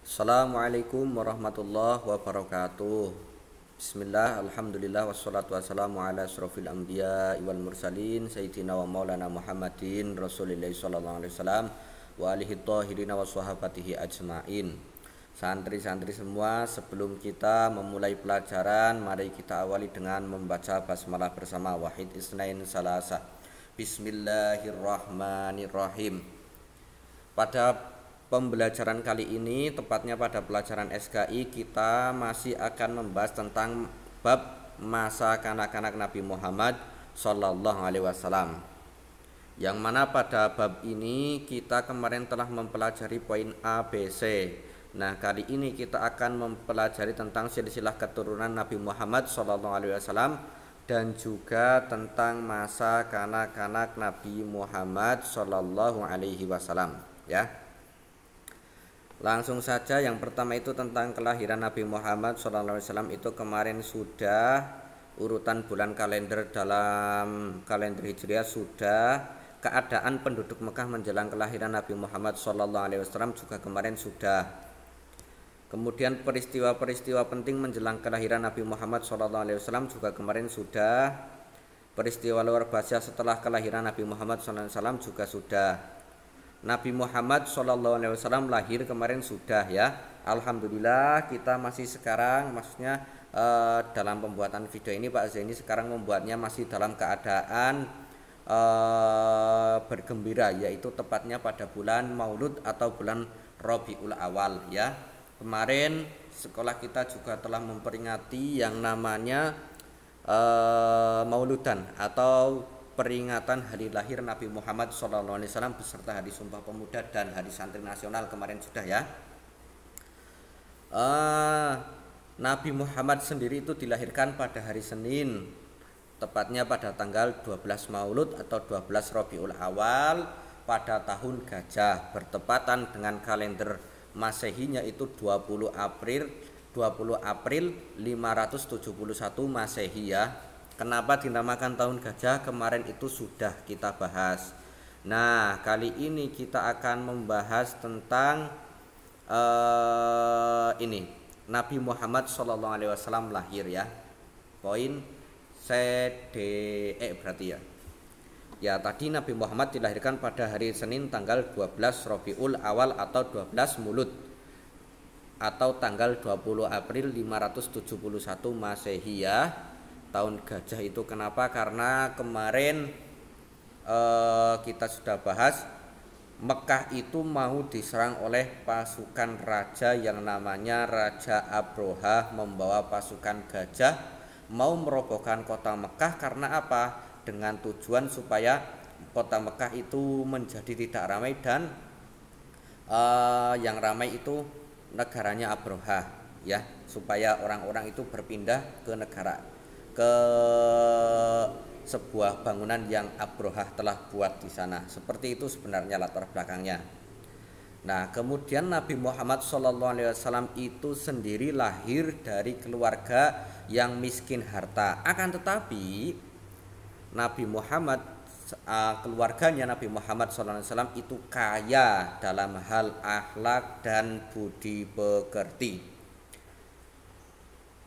Assalamualaikum warahmatullahi wabarakatuh. Bismillah, alhamdulillah, wassalatu wassalamu ala asrofil anbiya wal mursalin Sayyidina wa maulana Muhammadin Rasulillah sallallahu alaihi wasallam wa alihi tahirina wa sahabatihi ajma'in. Santri-santri semua, sebelum kita memulai pelajaran, mari kita awali dengan membaca basmalah bersama. Wahid isnain salasa. Bismillahirrahmanirrahim. Pada pembelajaran kali ini, tepatnya pada pelajaran SKI, kita masih akan membahas tentang bab masa kanak-kanak Nabi Muhammad Sallallahu Alaihi Wasallam. Yang mana pada bab ini kita kemarin telah mempelajari poin A, B, C. Nah, kali ini kita akan mempelajari tentang silsilah keturunan Nabi Muhammad Sallallahu Alaihi Wasallam dan juga tentang masa kanak-kanak Nabi Muhammad Sallallahu Alaihi Wasallam. Ya. Langsung saja, yang pertama itu tentang kelahiran Nabi Muhammad SAW. Itu kemarin sudah urutan bulan kalender dalam kalender Hijriah sudah, keadaan penduduk Mekah menjelang kelahiran Nabi Muhammad SAW juga kemarin sudah. Kemudian peristiwa-peristiwa penting menjelang kelahiran Nabi Muhammad SAW juga kemarin sudah. Peristiwa luar biasa setelah kelahiran Nabi Muhammad SAW juga sudah. Nabi Muhammad SAW lahir kemarin sudah, ya. Alhamdulillah, kita masih sekarang, maksudnya dalam pembuatan video ini Pak Zaini sekarang membuatnya masih dalam keadaan bergembira, yaitu tepatnya pada bulan Maulud atau bulan Rabiul Awal, ya. Kemarin sekolah kita juga telah memperingati yang namanya Mauludan atau peringatan hari lahir Nabi Muhammad SAW beserta hari Sumpah Pemuda dan hari Santri Nasional kemarin sudah, ya. Nabi Muhammad sendiri itu dilahirkan pada hari Senin, tepatnya pada tanggal 12 Maulud atau 12 Rabiul Awal pada tahun Gajah, bertepatan dengan kalender Masehinya itu 20 April 571 Masehi, ya. Kenapa dinamakan tahun gajah? Kemarin itu sudah kita bahas. Nah, kali ini kita akan membahas tentang ini Nabi Muhammad SAW lahir, ya. Poin CDE berarti, ya. Ya, tadi Nabi Muhammad dilahirkan pada hari Senin tanggal 12 Rabiul Awal atau 12 Mulud atau tanggal 20 April 571 Masehi, ya. Tahun gajah itu kenapa? Karena kemarin kita sudah bahas Mekah itu mau diserang oleh pasukan raja yang namanya Raja Abroha, membawa pasukan gajah mau merobohkan kota Mekah. Karena apa? Dengan tujuan supaya kota Mekah itu menjadi tidak ramai dan yang ramai itu negaranya Abroha, ya, supaya orang-orang itu berpindah ke sebuah bangunan yang Abroha telah buat di sana. Seperti itu sebenarnya latar belakangnya. Nah, kemudian Nabi Muhammad SAW itu sendiri lahir dari keluarga yang miskin harta. Akan tetapi Nabi Muhammad, keluarganya Nabi Muhammad SAW itu kaya dalam hal akhlak dan budi pekerti.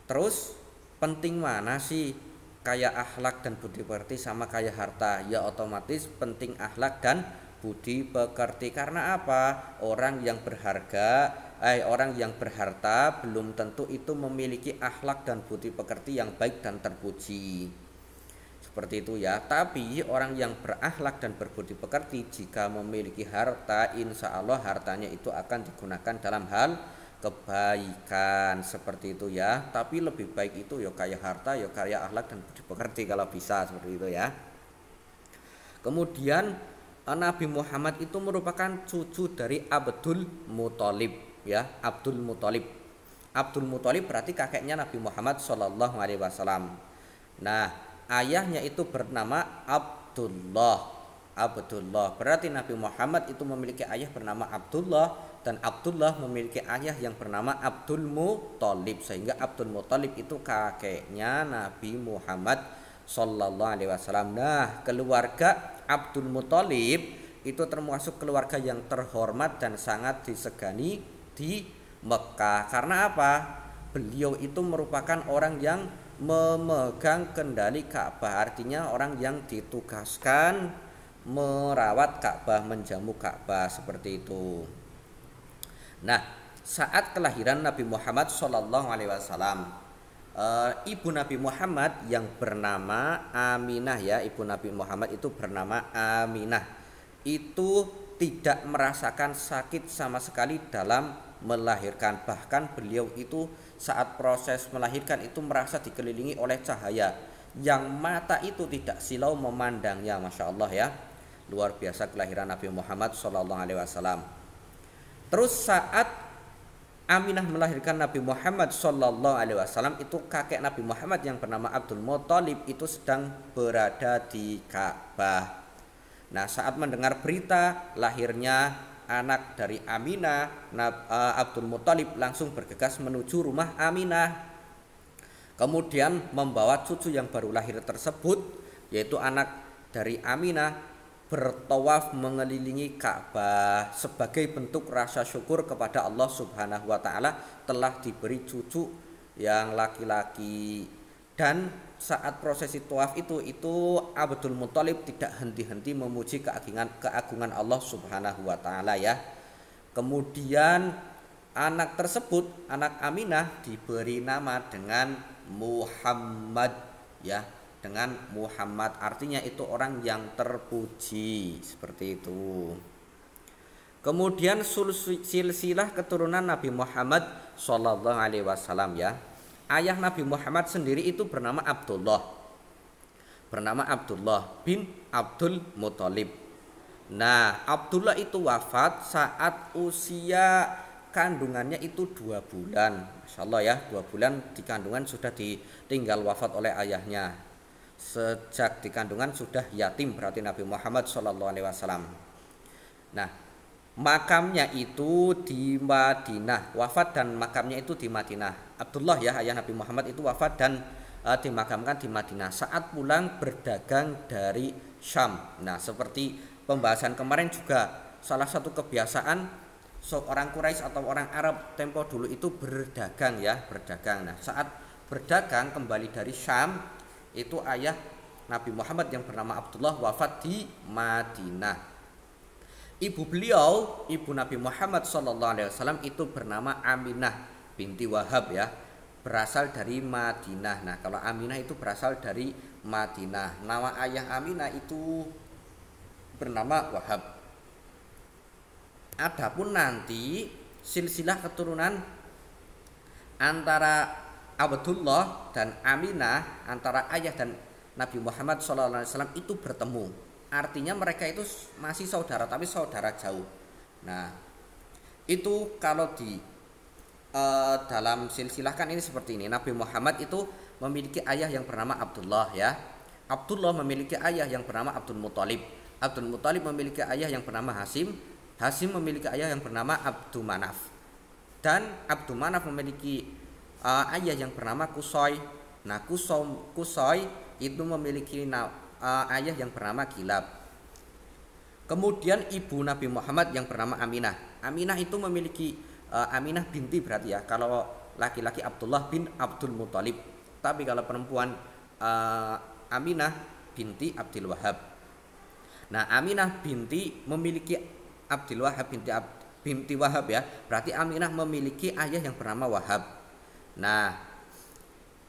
Terus penting mana sih kaya akhlak dan budi pekerti sama kaya harta? Ya otomatis penting akhlak dan budi pekerti. Karena apa? Orang yang berharta belum tentu itu memiliki akhlak dan budi pekerti yang baik dan terpuji. Seperti itu, ya. Tapi orang yang berakhlak dan berbudi pekerti jika memiliki harta, insya Allah hartanya itu akan digunakan dalam hal kebaikan, seperti itu, ya. Tapi lebih baik itu ya kaya harta, ya kaya akhlak dan budi pekerti kalau bisa, seperti itu, ya. Kemudian Nabi Muhammad itu merupakan cucu dari Abdul Muthalib, ya. Abdul Muthalib berarti kakeknya Nabi Muhammad SAW. Nah, ayahnya itu bernama Abdullah. Berarti Nabi Muhammad itu memiliki ayah bernama Abdullah, dan Abdullah memiliki ayah yang bernama Abdul Muthalib, sehingga Abdul Muthalib itu kakeknya Nabi Muhammad SAW. Nah, keluarga Abdul Muthalib itu termasuk keluarga yang terhormat dan sangat disegani di Mekah. Karena apa? Beliau itu merupakan orang yang memegang kendali Ka'bah, artinya orang yang ditugaskan merawat Ka'bah, menjamu Ka'bah, seperti itu. Nah, saat kelahiran Nabi Muhammad SAW, ibu Nabi Muhammad yang bernama Aminah, ya, ibu Nabi Muhammad itu bernama Aminah, itu tidak merasakan sakit sama sekali dalam melahirkan. Bahkan beliau itu saat proses melahirkan itu merasa dikelilingi oleh cahaya yang mata itu tidak silau memandangnya. Masya Allah, ya, luar biasa kelahiran Nabi Muhammad SAW. Terus saat Aminah melahirkan Nabi Muhammad SAW, itu kakek Nabi Muhammad yang bernama Abdul Muthalib itu sedang berada di Ka'bah. Nah, saat mendengar berita lahirnya anak dari Aminah, Abdul Muthalib langsung bergegas menuju rumah Aminah. Kemudian membawa cucu yang baru lahir tersebut, yaitu anak dari Aminah, bertawaf mengelilingi Ka'bah sebagai bentuk rasa syukur kepada Allah Subhanahu wa taala telah diberi cucu yang laki-laki. Dan saat prosesi tawaf itu Abdul Muthalib tidak henti-henti memuji keagungan Allah Subhanahu wa taala, ya. Kemudian anak tersebut, anak Aminah, diberi nama dengan Muhammad, ya, dengan Muhammad, artinya itu orang yang terpuji, seperti itu. Kemudian silsilah keturunan Nabi Muhammad SAW, ya. Ayah Nabi Muhammad sendiri itu bernama Abdullah bin Abdul Muthalib. Nah, Abdullah itu wafat saat usia kandungannya itu 2 bulan. Masya Allah, ya, 2 bulan di kandungan sudah ditinggal wafat oleh ayahnya. Sejak di kandungan sudah yatim berarti Nabi Muhammad SAW. Nah, makamnya itu di Madinah, wafat dan makamnya itu di Madinah. Abdullah, ya, ayah Nabi Muhammad itu wafat dan dimakamkan di Madinah saat pulang berdagang dari Syam. Nah, seperti pembahasan kemarin juga, salah satu kebiasaan orang Quraisy atau orang Arab tempo dulu itu berdagang, ya, berdagang. Nah, saat berdagang kembali dari Syam, itu ayah Nabi Muhammad yang bernama Abdullah wafat di Madinah. Ibu beliau, ibu Nabi Muhammad SAW itu bernama Aminah binti Wahab, ya, berasal dari Madinah. Nah, kalau Aminah itu berasal dari Madinah. Nama ayah Aminah itu bernama Wahab. Adapun nanti silsilah keturunan antara Abdullah dan Aminah, antara ayah dan Nabi Muhammad SAW itu bertemu. Artinya mereka itu masih saudara, tapi saudara jauh. Nah, itu kalau di dalam silsilah kan ini seperti ini. Nabi Muhammad itu memiliki ayah yang bernama Abdullah, ya. Abdullah memiliki ayah yang bernama Abdul Muthalib. Abdul Muthalib memiliki ayah yang bernama Hasim. Hasim memiliki ayah yang bernama Abdul Manaf. Dan Abdul Manaf memiliki ayah yang bernama Qusay. Nah, Qusay itu memiliki ayah yang bernama Kilab. Kemudian ibu Nabi Muhammad yang bernama Aminah. Aminah itu memiliki Aminah binti berarti, ya. Kalau laki-laki Abdullah bin Abdul Muthalib. Tapi kalau perempuan Aminah binti Abdul Wahab. Nah, Aminah binti memiliki Abdul Wahab binti Wahab, ya. Berarti Aminah memiliki ayah yang bernama Wahab. Nah,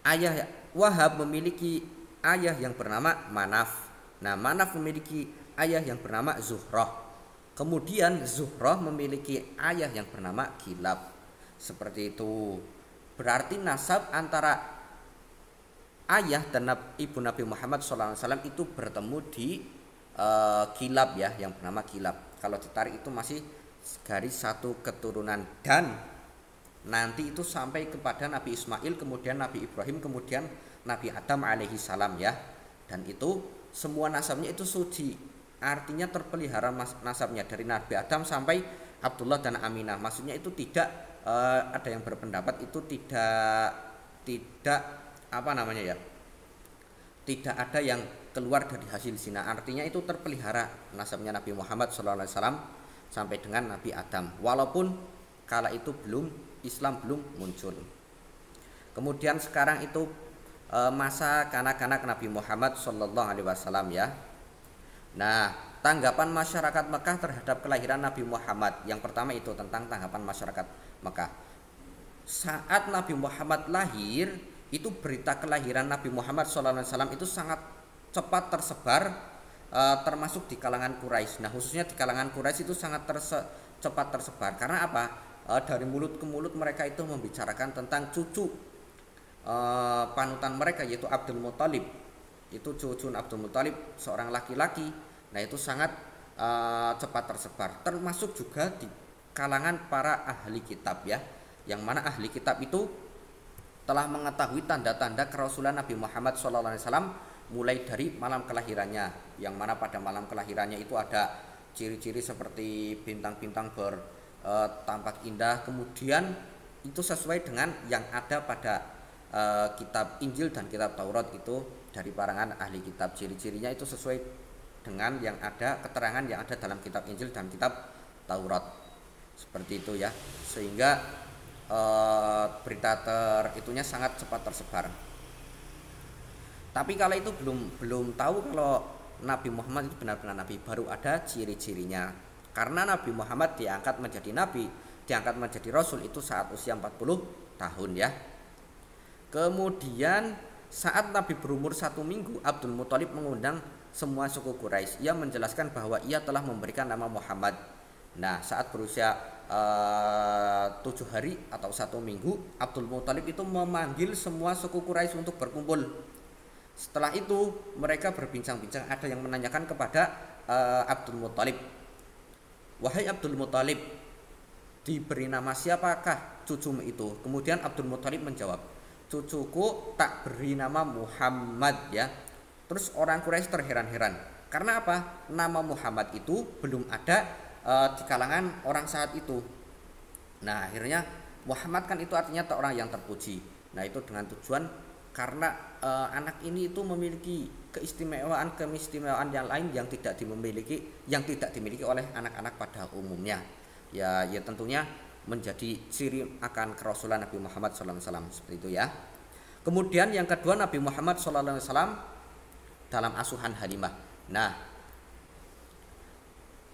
ayah Wahab memiliki ayah yang bernama Manaf. Nah, Manaf memiliki ayah yang bernama Zuhrah. Kemudian Zuhrah memiliki ayah yang bernama Kilab. Seperti itu. Berarti nasab antara ayah dan ibu Nabi Muhammad SAW itu bertemu di Kilab, ya, yang bernama Kilab. Kalau ditarik itu masih garis satu keturunan. Dan nanti itu sampai kepada Nabi Ismail, kemudian Nabi Ibrahim, kemudian Nabi Adam alaihi salam, ya. Dan itu semua nasabnya itu suci, artinya terpelihara nasabnya dari Nabi Adam sampai Abdullah dan Aminah. Maksudnya itu tidak ada yang berpendapat itu tidak apa namanya, ya, tidak ada yang keluar dari hasil zina. Artinya itu terpelihara nasabnya Nabi Muhammad SAW sampai dengan Nabi Adam, walaupun kala itu belum Islam belum muncul. Kemudian sekarang itu masa kanak-kanak Nabi Muhammad Shallallahu Alaihi Wasallam ya. Nah, tanggapan masyarakat Mekah terhadap kelahiran Nabi Muhammad yang pertama itu tentang tanggapan masyarakat Mekah. Saat Nabi Muhammad lahir, itu berita kelahiran Nabi Muhammad SAW itu sangat cepat tersebar, termasuk di kalangan Quraisy. Nah, khususnya di kalangan Quraisy itu sangat cepat tersebar. Karena apa? Dari mulut ke mulut mereka itu membicarakan tentang cucu panutan mereka, yaitu Abdul Muthalib. Itu cucu Abdul Muthalib, seorang laki-laki. Nah, itu sangat cepat tersebar. Termasuk juga di kalangan para ahli kitab ya, yang mana ahli kitab itu telah mengetahui tanda-tanda kerasulan Nabi Muhammad SAW mulai dari malam kelahirannya, yang mana pada malam kelahirannya itu ada ciri-ciri seperti bintang-bintang bertampak indah. Kemudian itu sesuai dengan yang ada pada kitab Injil dan kitab Taurat itu dari parangan ahli kitab. Ciri-cirinya itu sesuai dengan yang ada, keterangan yang ada dalam kitab Injil dan kitab Taurat. Seperti itu ya, sehingga berita itunya sangat cepat tersebar. Tapi kala itu belum tahu kalau Nabi Muhammad itu benar-benar nabi, baru ada ciri-cirinya. Karena Nabi Muhammad diangkat menjadi nabi, diangkat menjadi rasul itu saat usia 40 tahun ya. Kemudian saat Nabi berumur 1 minggu, Abdul Muthalib mengundang semua suku Quraisy. Ia menjelaskan bahwa ia telah memberikan nama Muhammad. Nah, saat berusia 7 hari atau 1 minggu, Abdul Muthalib itu memanggil semua suku Quraisy untuk berkumpul. Setelah itu mereka berbincang-bincang. Ada yang menanyakan kepada Abdul Muthalib, "Wahai Abdul Muthalib, diberi nama siapakah cucumu itu?" Kemudian Abdul Muthalib menjawab, "Cucuku tak beri nama Muhammad ya." Terus orang Quraisy terheran-heran. Karena apa? Nama Muhammad itu belum ada di kalangan orang saat itu. Nah, akhirnya Muhammad kan itu artinya orang yang terpuji. Nah, itu dengan tujuan karena anak ini itu memiliki keistimewaan yang lain yang tidak dimiliki oleh anak-anak pada umumnya. Ya tentunya menjadi ciri akan kerasulan Nabi Muhammad SAW seperti itu ya. Kemudian yang kedua, Nabi Muhammad SAW dalam asuhan Halimah. Nah,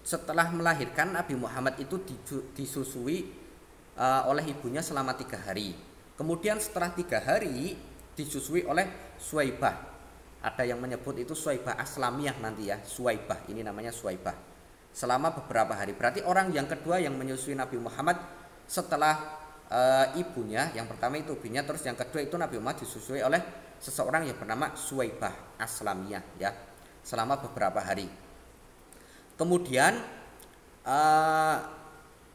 setelah melahirkan Nabi Muhammad itu disusui oleh ibunya selama 3 hari. Kemudian setelah 3 hari disusui oleh Suwaibah. Ada yang menyebut itu Suwaibah Aslamiyah nanti ya. Suwaibah, ini namanya Suwaibah. Selama beberapa hari. Berarti orang yang kedua yang menyusui Nabi Muhammad setelah ibunya. Yang pertama itu ibunya, terus yang kedua itu Nabi Muhammad disusui oleh seseorang yang bernama Suwaibah Aslamiyah ya. Selama beberapa hari. Kemudian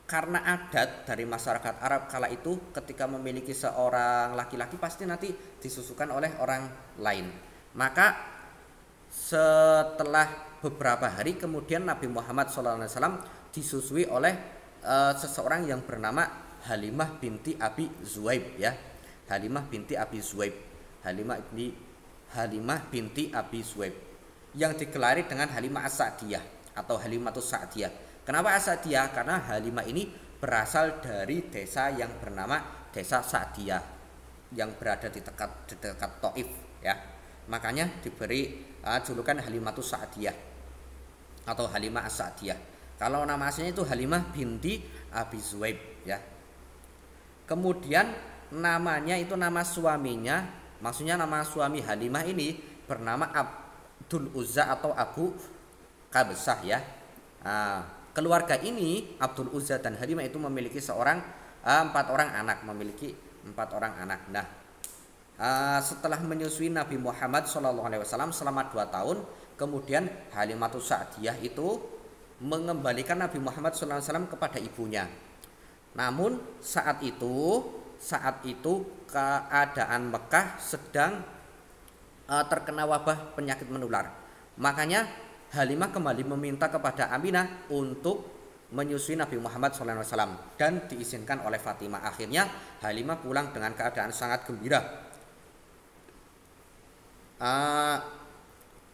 karena adat dari masyarakat Arab kala itu, ketika memiliki seorang laki-laki pasti nanti disusukan oleh orang lain. Maka setelah beberapa hari kemudian Nabi Muhammad SAW disusui oleh seseorang yang bernama Halimah binti Abi Zuhaib ya. Halimah binti Abi Zuhaib. Halimah binti Abi Zuhaib yang digelari dengan Halimah As-Sa'diyah atau Halimatus Sa'diyah. Kenapa As-Sa'diyah? Karena Halimah ini berasal dari desa yang bernama Desa Sa'diyah yang berada di dekat Taif ya. Makanya diberi julukan Halimatus Sa'diyah atau Halimah As-Sa'diyah. Kalau nama aslinya itu Halimah binti Abi Zuhaib ya. Kemudian namanya itu nama suaminya, maksudnya nama suami Halimah ini bernama Abdul Uzza atau Abu Kabsah ya. Keluarga ini Abdul Uzza dan Halimah itu memiliki 4 orang anak, Nah, setelah menyusui Nabi Muhammad SAW selama 2 tahun, kemudian Halimatus Sa'diyah itu mengembalikan Nabi Muhammad SAW kepada ibunya. Namun saat itu keadaan Mekah sedang terkena wabah penyakit menular. Makanya Halimah kembali meminta kepada Aminah untuk menyusui Nabi Muhammad SAW dan diizinkan oleh Fatimah. Akhirnya Halimah pulang dengan keadaan sangat gembira.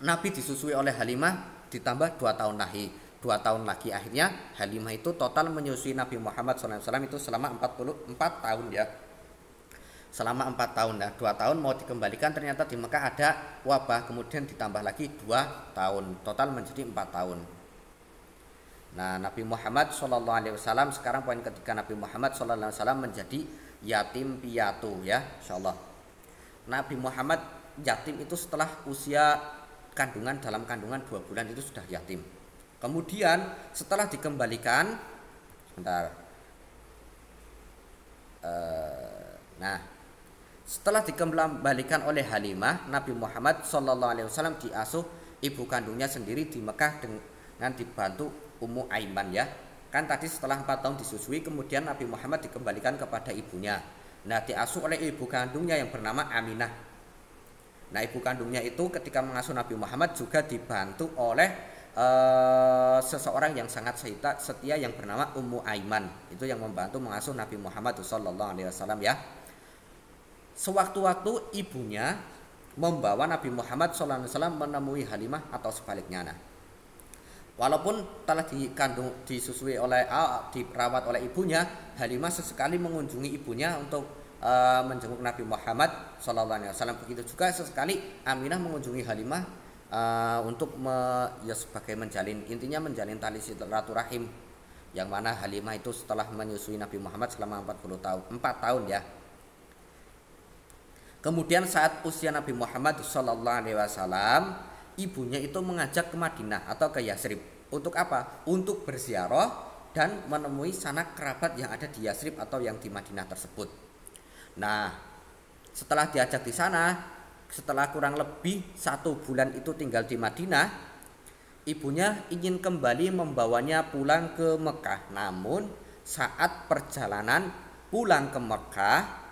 Nabi disusui oleh Halimah ditambah 2 tahun lagi. 2 tahun lagi. Akhirnya Halimah itu total menyusui Nabi Muhammad SAW itu selama 44 tahun ya. Selama 4 tahun. Nah 2 tahun mau dikembalikan, ternyata di Mekah ada wabah, kemudian ditambah lagi 2 tahun, total menjadi 4 tahun. Nah Nabi Muhammad SAW, sekarang poin ketiga, Nabi Muhammad SAW menjadi yatim piatu ya, insyaallah. Nabi Muhammad yatim itu setelah usia kandungan, dalam kandungan 2 bulan itu sudah yatim. Kemudian setelah dikembalikan, sebentar. Setelah dikembalikan oleh Halimah, Nabi Muhammad SAW diasuh ibu kandungnya sendiri di Mekah dengan dibantu Ummu Aiman ya. Kan tadi setelah 4 tahun disusui, kemudian Nabi Muhammad dikembalikan kepada ibunya. Nah diasuh oleh ibu kandungnya yang bernama Aminah. Nah ibu kandungnya itu ketika mengasuh Nabi Muhammad juga dibantu oleh seseorang yang sangat setia yang bernama Ummu Aiman. Itu yang membantu mengasuh Nabi Muhammad SAW ya. Sewaktu-waktu ibunya membawa Nabi Muhammad SAW menemui Halimah atau sebaliknya. Nah, walaupun telah disusui oleh dirawat oleh ibunya, Halimah sesekali mengunjungi ibunya untuk menjenguk Nabi Muhammad SAW. Begitu juga sesekali Aminah mengunjungi Halimah untuk sebagai menjalin tali silaturahim, yang mana Halimah itu setelah menyusui Nabi Muhammad selama 4 tahun ya. Kemudian saat usia Nabi Muhammad SAW, ibunya itu mengajak ke Madinah atau ke Yasrib. Untuk apa? Untuk berziarah dan menemui sanak kerabat yang ada di Yasrib atau yang di Madinah tersebut. Nah, setelah diajak di sana, setelah kurang lebih 1 bulan itu tinggal di Madinah, ibunya ingin kembali membawanya pulang ke Mekah. Namun saat perjalanan pulang ke Mekah,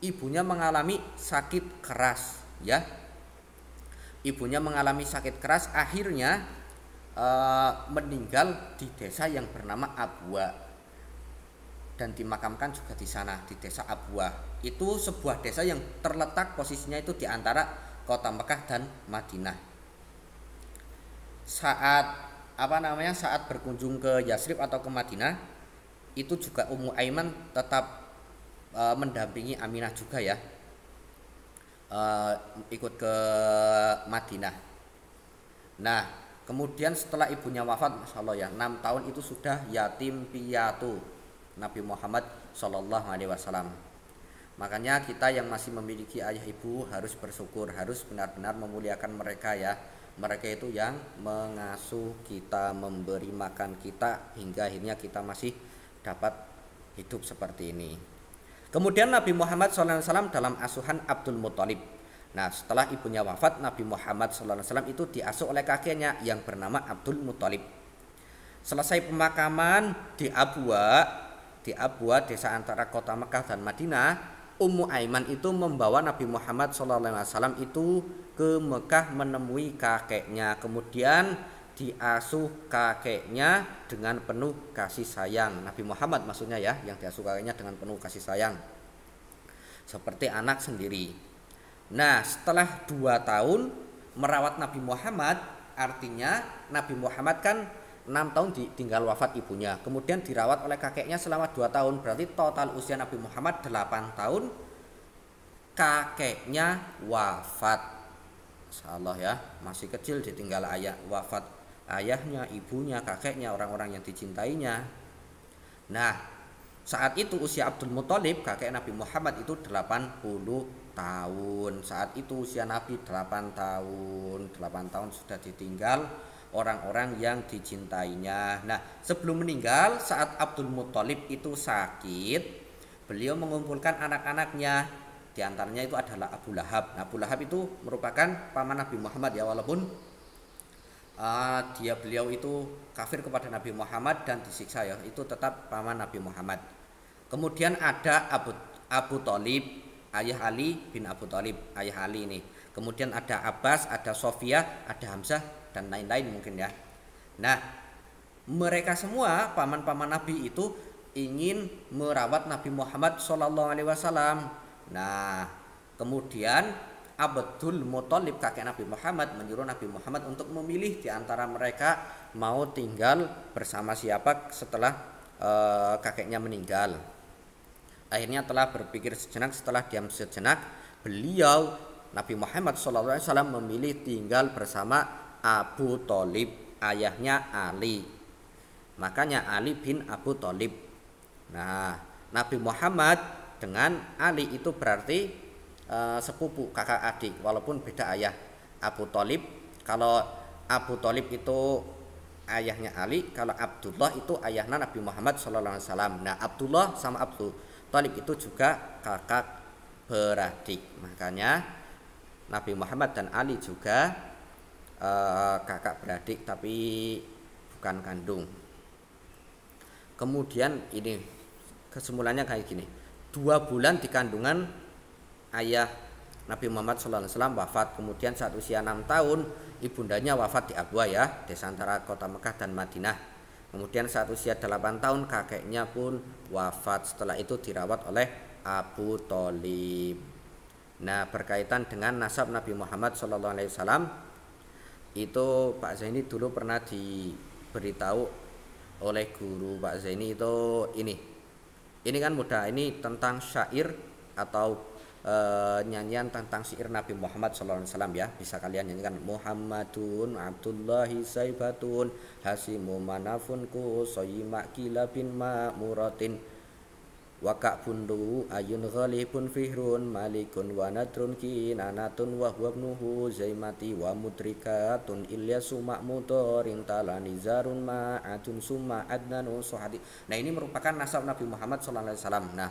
ibunya mengalami sakit keras ya. Ibunya mengalami sakit keras, akhirnya meninggal di desa yang bernama Abwa dan dimakamkan juga di sana, di desa Abwa. Itu sebuah desa yang terletak posisinya itu di antara kota Mekah dan Madinah. Saat berkunjung ke Yasrib atau ke Madinah, itu juga Ummu Aiman tetap mendampingi Aminah juga ya, ikut ke Madinah. Nah kemudian setelah ibunya wafat, Masya Allah ya, 6 tahun itu sudah yatim piatu Nabi Muhammad SAW. Makanya kita yang masih memiliki ayah ibu harus bersyukur, harus benar-benar memuliakan mereka ya. Mereka itu yang mengasuh kita, memberi makan kita, hingga akhirnya kita masih dapat hidup seperti ini. Kemudian Nabi Muhammad SAW dalam asuhan Abdul Muthalib. Nah setelah ibunya wafat, Nabi Muhammad SAW itu diasuh oleh kakeknya yang bernama Abdul Muthalib. Selesai pemakaman di Abwa, desa antara kota Mekah dan Madinah, Ummu Aiman itu membawa Nabi Muhammad SAW itu ke Mekah menemui kakeknya. Kemudian diasuh kakeknya dengan penuh kasih sayang. Nabi Muhammad maksudnya ya, yang diasuh kakeknya dengan penuh kasih sayang, seperti anak sendiri. Nah setelah 2 tahun merawat Nabi Muhammad, artinya Nabi Muhammad kan 6 tahun tinggal wafat ibunya, kemudian dirawat oleh kakeknya selama 2 tahun. Berarti total usia Nabi Muhammad 8 tahun kakeknya wafat. Insyaallah ya, masih kecil ditinggal wafat ayahnya, ibunya, kakeknya, orang-orang yang dicintainya. Nah saat itu usia Abdul Muthalib kakek Nabi Muhammad itu 80 tahun. Saat itu usia Nabi 8 tahun. 8 tahun sudah ditinggal orang-orang yang dicintainya. Nah sebelum meninggal, saat Abdul Muthalib itu sakit, beliau mengumpulkan anak-anaknya. Di antaranya itu adalah Abu Lahab. Nah, Abu Lahab itu merupakan paman Nabi Muhammad ya, walaupun beliau itu kafir kepada Nabi Muhammad dan disiksa ya, itu tetap paman Nabi Muhammad. Kemudian ada Abu Thalib, ayah Ali bin Abu Thalib, ayah Ali ini. Kemudian ada Abbas, ada Sofia, ada Hamzah dan lain-lain mungkin ya. Nah mereka semua paman-paman Nabi itu ingin merawat Nabi Muhammad SAW. Nah kemudian Abdul Muthalib kakek Nabi Muhammad menyuruh Nabi Muhammad untuk memilih di antara mereka mau tinggal bersama siapa setelah kakeknya meninggal. Akhirnya telah berpikir sejenak, setelah diam sejenak, beliau Nabi Muhammad SAW memilih tinggal bersama Abu Thalib, ayahnya Ali. Makanya Ali bin Abu Thalib. Nah, Nabi Muhammad dengan Ali itu berarti sepupu, kakak adik, walaupun beda ayah. Abu Thalib, kalau Abu Thalib itu ayahnya Ali, kalau Abdullah itu ayahnya Nabi Muhammad SAW. Nah, Abdullah sama Abu Thalib itu juga kakak beradik. Makanya Nabi Muhammad dan Ali juga kakak beradik tapi bukan kandung. Kemudian ini kesimpulannya kayak gini. 2 bulan di kandungan ayah Nabi Muhammad SAW wafat. Kemudian saat usia 6 tahun ibundanya wafat di Abwa ya, desa antara kota Mekah dan Madinah. Kemudian saat usia 8 tahun kakeknya pun wafat. Setelah itu dirawat oleh Abu Thalib. Nah, berkaitan dengan nasab Nabi Muhammad SAW itu Pak Zaini dulu pernah diberitahu oleh guru Pak Zaini itu ini kan mudah, ini tentang syair atau nyanyian tentang syair Nabi Muhammad SAW ya, bisa kalian nyanyikan. Muhammadun Abdullahi Saibatun Hasimu Manafun Kusoyima Kilabin Ma'muratin Waka bundu ayun ghalibun fihrun malikun wa nadrun kinanatun wa huwabnuhu zaimati wa mudrikatun ilyasu ma'mudorin talani zarun ma'adun summa adnanu sohati. Nah, ini merupakan nasab Nabi Muhammad SAW. Nah,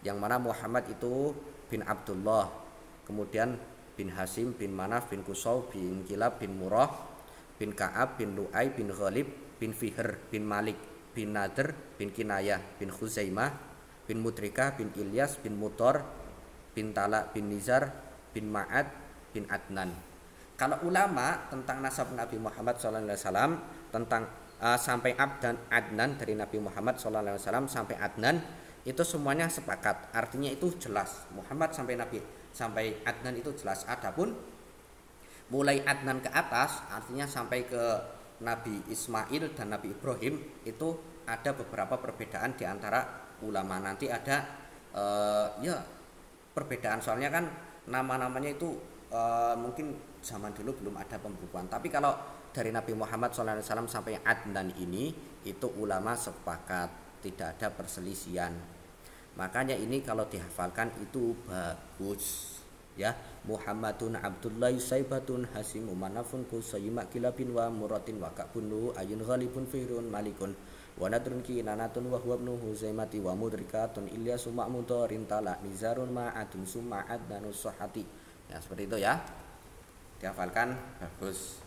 yang mana Muhammad itu bin Abdullah, kemudian bin Hasim, bin Manaf, bin Kusaw, bin Kilab, bin Murrah, bin Ka'ab, bin Lu'ay, bin Ghalib, bin Fihr, bin Malik, bin Nadr, bin Kinayah, bin Khuzaimah, bin Mudrikah, bin Ilyas, bin Mutor, bin Talak, bin Nizar, bin Ma'ad, bin Adnan. Kalau ulama tentang nasab Nabi Muhammad SAW tentang sampai Abdan Adnan, dari Nabi Muhammad SAW sampai Adnan itu semuanya sepakat, artinya itu jelas. Muhammad sampai Nabi sampai Adnan itu jelas. Adapun mulai Adnan ke atas artinya sampai ke Nabi Ismail dan Nabi Ibrahim itu ada beberapa perbedaan di antara ulama. Nanti ada ya perbedaan, soalnya kan nama-namanya itu mungkin zaman dulu belum ada pembukuan. Tapi kalau dari Nabi Muhammad SAW sampai Adnan ini itu ulama sepakat, tidak ada perselisihan. Makanya ini kalau dihafalkan itu bagus ya. Muhammadun Abdullahi Saibatun Hasimu Manafun Kusayyima Kilabin wa Muratin wa Ka'bunu ayun ghalibun fihrun malikun wa nadrun kinanatun wa huwabnuhu zaimati wa mudrikatun ilyasu ma'mudorin talak nizarun ma'adun summa adnanu sohati. Ya, seperti itu ya, dihafalkan bagus.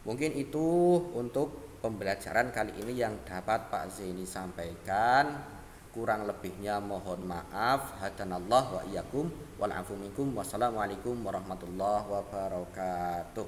Mungkin itu untuk pembelajaran kali ini yang dapat Pak Zaini sampaikan. Kurang lebihnya mohon maaf. Hadanallah wa iyyakum wal afu minkum. Wassalamualaikum warahmatullahi wabarakatuh.